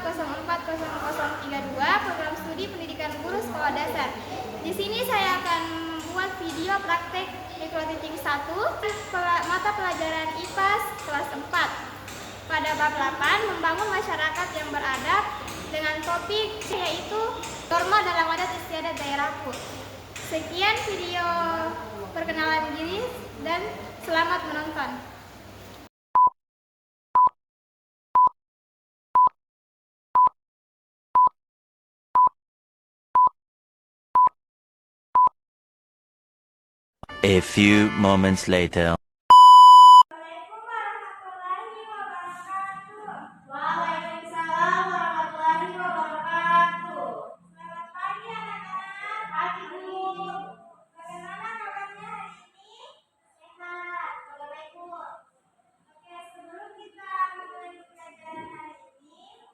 04040032 program studi pendidikan guru sekolah dasar. Di sini saya akan membuat video praktek Micro Teaching 1 mata pelajaran IPA kelas 4 pada bab 8 membangun masyarakat yang beradab dengan topik yaitu norma dalam adat istiadat daerahku. Sekian video perkenalan diri dan selamat menonton. A few moments later. Waalaikumsalam warahmatullahi wabarakatuh. Selamat pagi anak-anak. Pagi Bu. Bagaimana kabarnya hari ini? Sehat. Kalau baik Bu. Oke, sebelum kita mulai pelajaran hari ini,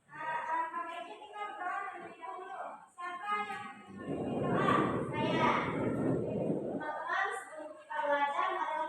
alangkah baiknya kita berdoa terlebih dahulu. Siapa yang memimpin doa? Saya. Teman-teman, sebelum kita belajar, marilah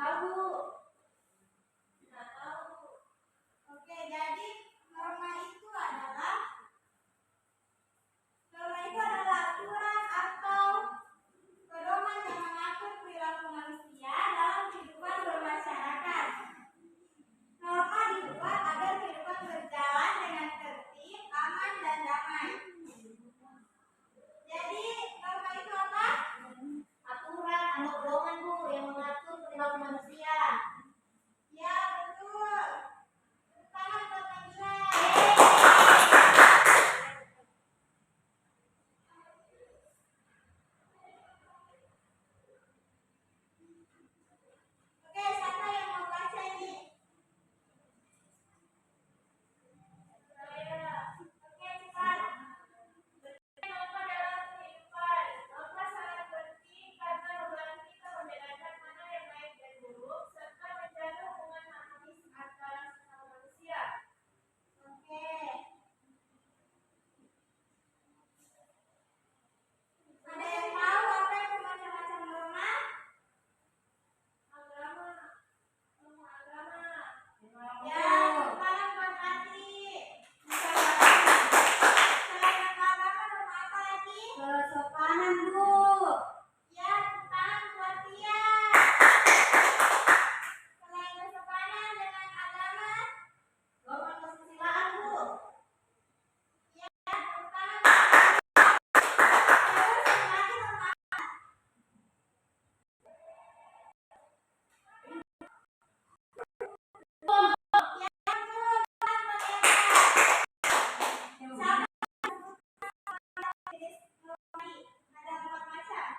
tahu Bu. Nggak tahu. Oke, jadi norma itu adalah aturan atau pedoman yang mengatur perilaku manusia dalam kehidupan bermasyarakat. Norma dibuat agar kehidupan berjalan dengan tertib, aman, dan damai. Jadi, norma itu apa? Aturan atau pedoman Bu yang mengatur perilaku manusia. Ya, betul. Tangan buat Nabila. Oke, siapa yang mau baca ini? Saya. Oke, cepat. Norma dalam kehidupan. Norma sangat penting karena membantu kita membedakan mana yang baik dan buruk serta menjaga hubungan harmonis antara sesama manusia. Oke. Ada yang tahu apa itu macam-macam norma? Agama. Norma agama. Ya, sekarang buat hati. Selain agama, norma apa lagi? Kesopanan, Bu. Ya, sekarang buat dia. Selain kesopanan dengan agama, norma kesusilaan, Bu. Ya, sekarang terus lagi norma. Ya, betul. Sekarang buat Eva. Sama jenis norma. Ada 4 macam.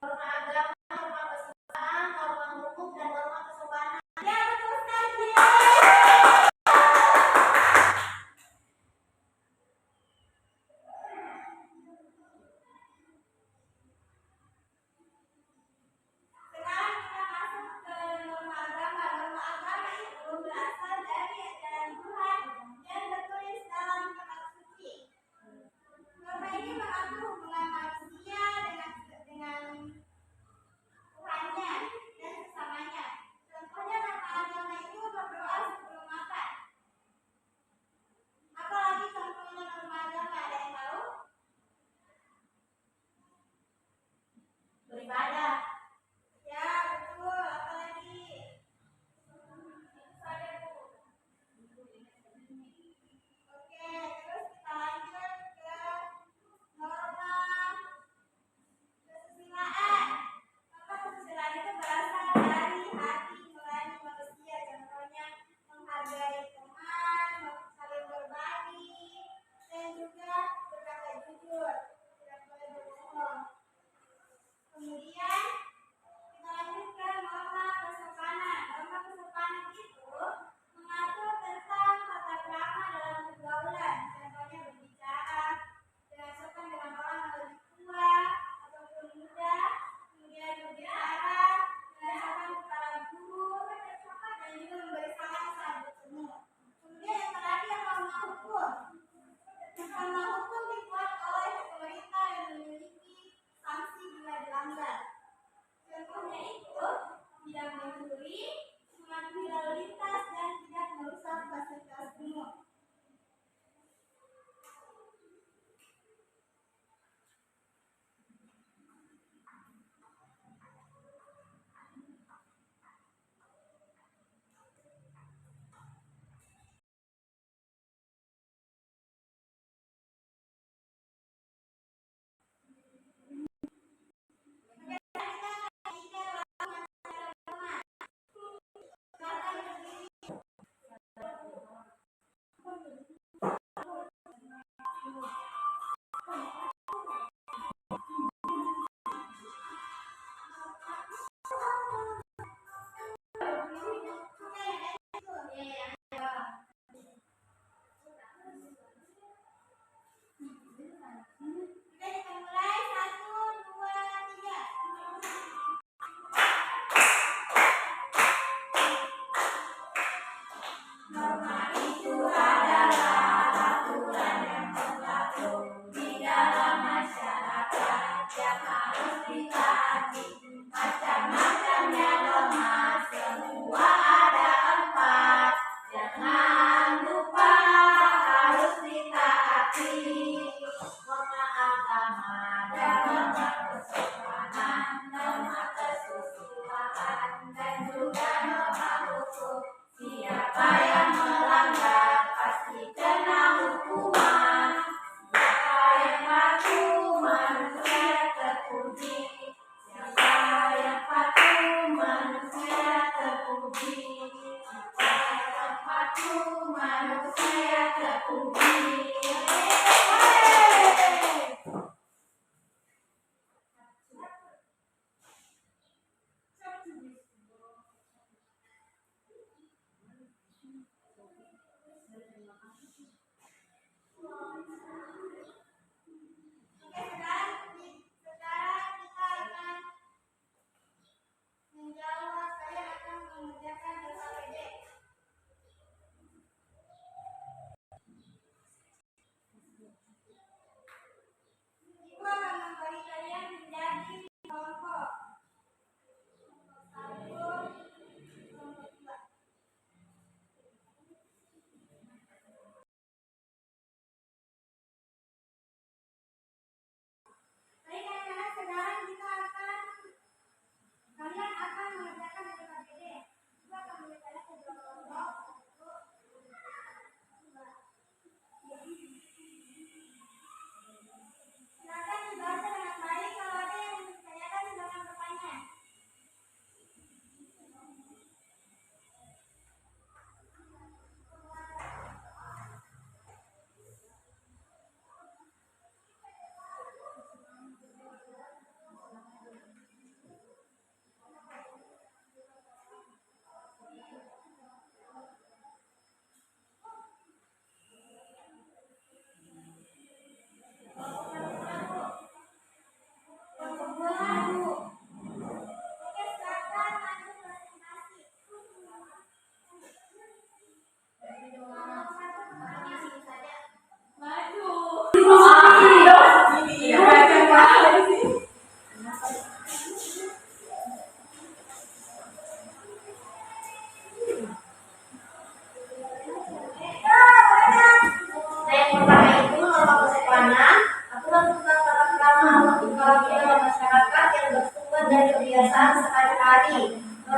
Norma agama, norma kesusilaan, norma hukum, dan norma kesopanan. Ya, betul sekali. Sekarang kita masuk ke norma agama. Norma agama itu berasal dari ajaran Tuhan yang tertulis dalam kitab suci. Norma ini mengatur hubungan manusia dengan Tuhannya dan sesamanya. Contohnya norma agama itu berdoa sebelum makan. Apalagi contohnya norma agama, ada yang tahu? Beribadah. Ya, betul. Apalagi? Itu saja, Bu. Oke, terus kita lanjut ke norma kesusilaan. Norma kesusilaan itu berasal dari hati nurani manusia. Contohnya menghargai teman, saling berbagi, dan juga berkata jujur, tidak boleh berbohong. Kemudian kita lanjut ke norma kesopanan. Norma kesopanan itu mengatur tentang tata krama dalam pergaulan. Contohnya berbicara dengan sopan dengan orang yang lebih tua ataupun muda. Kemudian berbicara dengan sopan kepada guru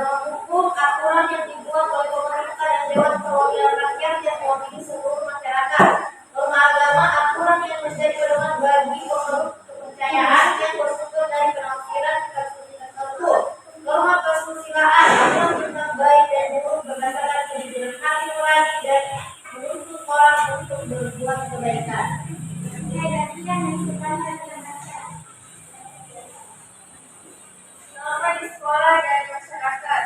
hukum aturan yang dibuat oleh pemerintah dan Dewan Perwakilan Rakyat yang mewakili seluruh masyarakat. Norma agama aturan yang menjadi pedoman bagi pemeluk kepercayaan yang bersumber dari penafsiran kitab suci tertentu. Norma kesusilaan aturan tentang baik dan buruk berdasarkan kejujuran hati nurani dan menuntut orang untuk berbuat kebaikan. Norma di sekolah dan masyarakat.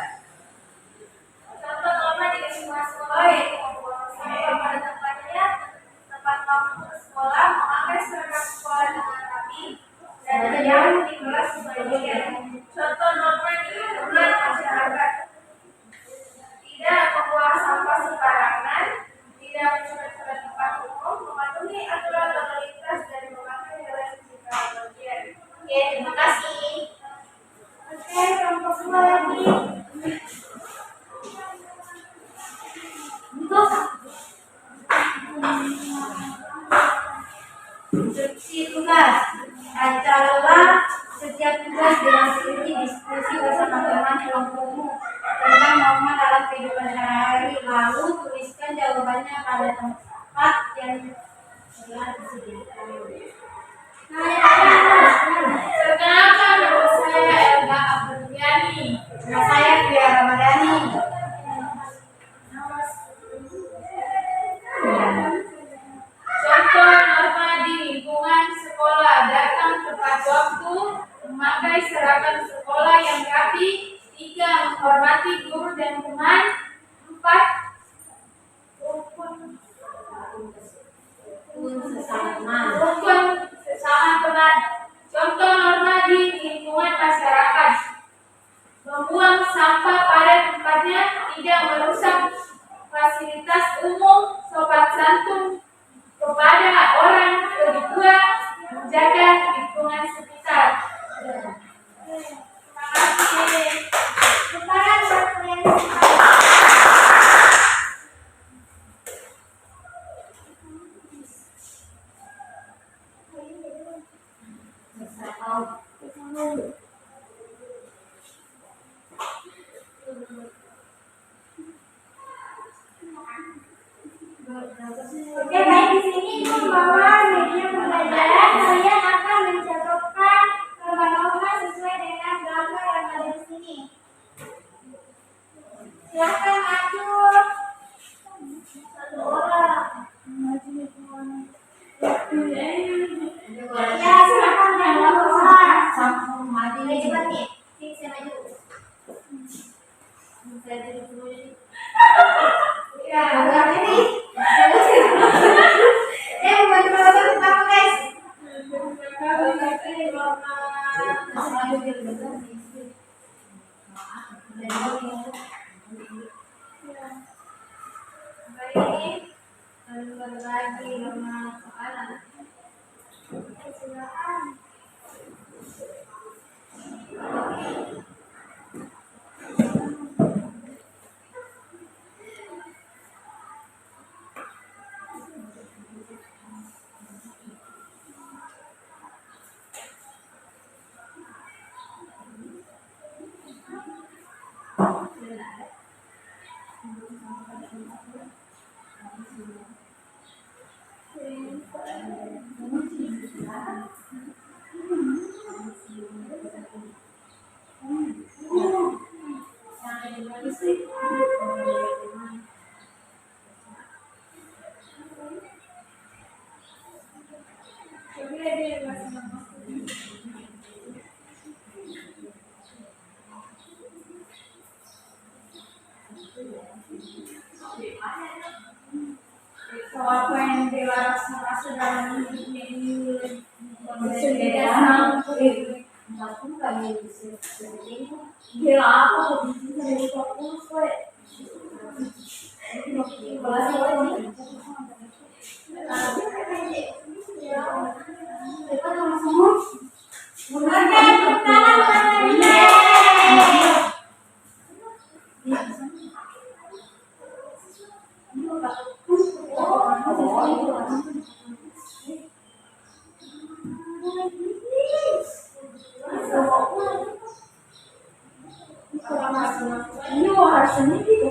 Contoh norma di lingkungan sekolah yaitu membuang sampah pada tempatnya, tempat kamu ke sekolah, memakai seragam sekolah dengan rapi, dan berjalan di kelas sebagainya. Contoh norma di lingkungan masyarakat. Tidak membuang sampah sembarangan, tidak mencuri-curi tempat umum, mematuhi aturan lalu lintas, dan memakai helm jika bepergian. Oke, terima kasih. Oke, kelompok dua lagi. Untuk instruksi tugas, ancaralah setiap tugas dengan teliti diskusi bersama teman kelompokmu tentang norma dalam kehidupan sehari-hari, lalu tuliskan jawabannya pada tempat yang telah disediakan. Perkenalkan, nama saya Elga Abdulliani. Nama saya Fia Ramadhani. Contoh norma di lingkungan sekolah: datang tepat waktu, memakai seragam sekolah yang rapi, 3. Menghormati guru dan teman, 4. Rukun sesama teman. Contoh norma di lingkungan masyarakat: membuang sampah pada tempatnya, tidak merusak fasilitas umum, sopan santun kepada orang kedua, menjaga lingkungan sekitar. Terima kasih. Sekarang Oke, baik, di sini membawa media pembelajaran. Kalian akan mencatatkan norma-norma sesuai dengan gambar yang ada di sini. Silakan maju. Satu orang. Ya, silakan yang orang. Maju cepat nih. Sini saya maju. Saya duduk dulu. Ya, agak ini. Apa yang rasa dalam hidupnya ini dia apa dari fokus Ini harusnya gitu.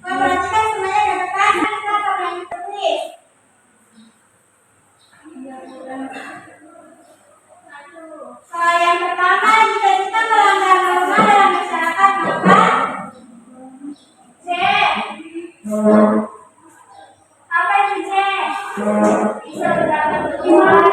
Perhatikan semuanya depan kita akan tertulis. Yang pertama, jika kita melanggar norma dalam masyarakat, maka C. Apa itu C? Bisa berdampak bagaimana?